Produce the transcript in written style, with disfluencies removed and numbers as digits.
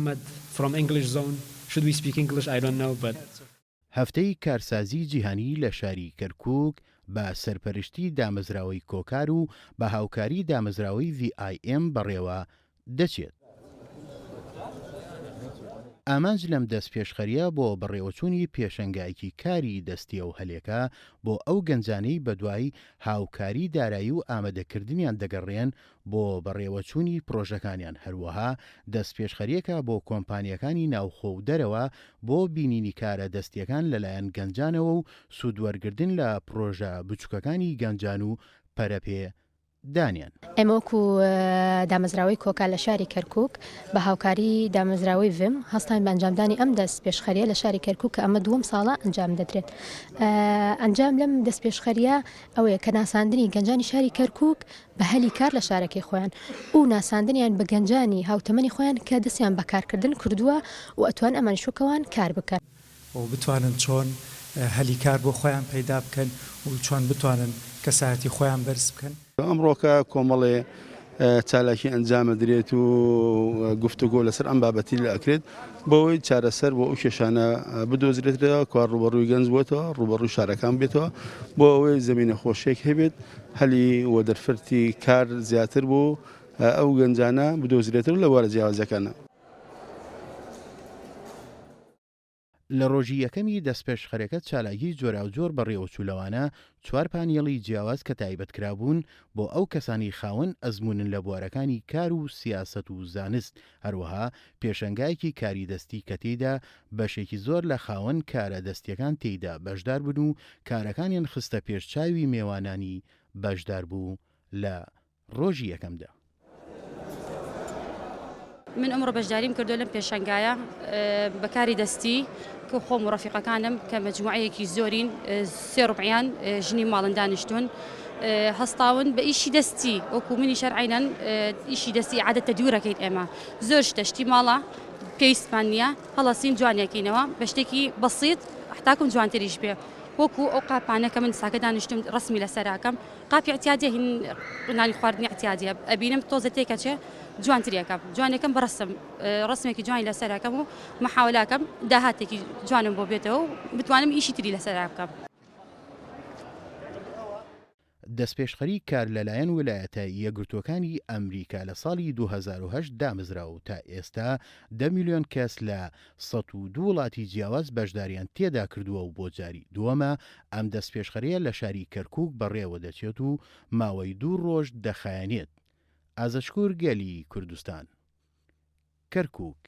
Mohammed from English Zone. Should we speak English? I don't know, but هەفتەی کارسازی جیهانی لە شاری کەرکووک بە سەرپەرشتی دامەزراوەی کۆکار و بە هاوکاری دامەزراوەی VIM بەڕێوە دەچێت. ئامانج لەم دەست پێشخەریە بۆ بەڕێوەچوونی پێشەنگایکی کاری دەستیە و هەلێکە بۆ ئەو گەنجانەی بەدوای هاوکاری دارایی و ئامادەکردنیان دەگەڕێن بۆ بەڕێوەچوونی پرۆژەکانیان. هەروەها دەست پێشخەریەکە بۆ کۆمپانیەکانی ناوخۆ و دەرەوە بۆ بینینی کارە دەستیەکان لەلایەن گەنجانەوە و سوودوەرگردن لە پرۆژە بچووکەکانی گەنجان و پەرەپێ دانیان. ئێمە وەکو دامەزراوەی کۆکا لە شاری کەرکووک بە هاوکاری دامەزراوەی VIM هەستان بە ئەنجامدانی ئەم دەست پێشخەریە لە شاری کەرکووک کە ئەمە دووەم ساڵە ئەنجام دەدرێت. ئەنجام لەم دەست پێشخەریە ئەوەیە کە ناساندنی گەنجانی شاری کەرکووک بە هەلی کار لە شارەکەی خۆیان و ناساندنیان بە گەنجانی هاوتەمەنی خۆیان کە دەستیان بەکارکردن کردووە و ئەتوان ئەمان شوکەوان کار بکەن و بتوانن چۆن هەلی کار بۆ خۆیان پەیدا بکەن و چۆن بتوانن کەسایەتی خۆیان بەرز بکەن. ئەمڕۆکە کۆمەڵێ چالاکی ئەنجامە درێت و گفتوگۆ لەسەر ئەم بابەتی لە ئەکرێت بۆەوەی چارەسەر بۆ ئەو کێشانە بدۆزرێتەوە کار ڕوبەڕووی گەنج بۆتەوە ڕوبەڕووی شارەکان بێتەوە بۆ ئەوەی زمینە خۆشێک هەبێت هەلی وە دەرفەتی کار زیاتر بۆ ئەو گەنجانە بدۆزرێتەوە لە وارە جیاوازەکانە. لە ڕۆژی یەکەمی دەستپێشخەرەکە چالاکی جۆرا و جۆر بەڕێوەچوولەوانە 4 پانیێڵی جیاواز کە تایبەتکرابوون بۆ ئەو کەسانی خاوەن ئەزمونن لە بوارەکانی کار و سیاسەت و زانست. هەروەها پێشەنگایەکی کاری دەستی کە تێیدا بەشێکی زۆر لە خاوەن کارە دەستیەکان تێیدا بەشدار بن و کارەکانیان خستە پێشچاوی میێوانانی بەشدار بوو لە ڕۆژی یەکەمدا. من ئەمڕۆ بەشداریم کردو لەم پێشەنگایە بەکاری دەستی کە خۆم و ڕەفیقەکانم کە مەجموعەیەکی زۆرین 3 ڕوبعیان ژنی ماڵن دانیشتون هەستاون بە ئیشی دەستی وەکو منی شەرعینەن ئیشی دەستی عادەتە دوورەکەیت ئێمە زۆر شتەشتی ماڵە پێویستمان نییە هەڵەسین جوانیەکەینەوە بە شتێکی بەسیط حتاکم جوانتریش بێ وەکو ئەو قاپانە کە من ساکە دانیشتم ڕسمی لەسەراکەم قاپی احتیاجیە هین نانی خواردنی احتیاجیە ئەبینم تۆزە تێکە چێ جوانتریەکەم جوانەکەم بەڕسم ڕسمێکی جوانی لەسەراکەم و محاولاکەم داهاتێکی جوانم بۆ بێتەوە و بتوانم ئیشی تری لەسەرا بکەم. دەستپێشخەری کار لەلایەن ویلایەتە یەکگرتووەکانی ئەمریکا لە ساڵی 2008 دامەزراوە و تا ئێستا 10 میلیۆن کەس لە 102 وڵاتی جیاواز بەشداریان تێدا کردووە و بۆ جاری دووەمە ئەم دەستپێشخەریە لە شاری کەرکووک بەڕێوە دەچێت و ماوەی 2 ڕۆژ دەخایەنێت. ئازەشکور گەلی کوردستان کەرکووک.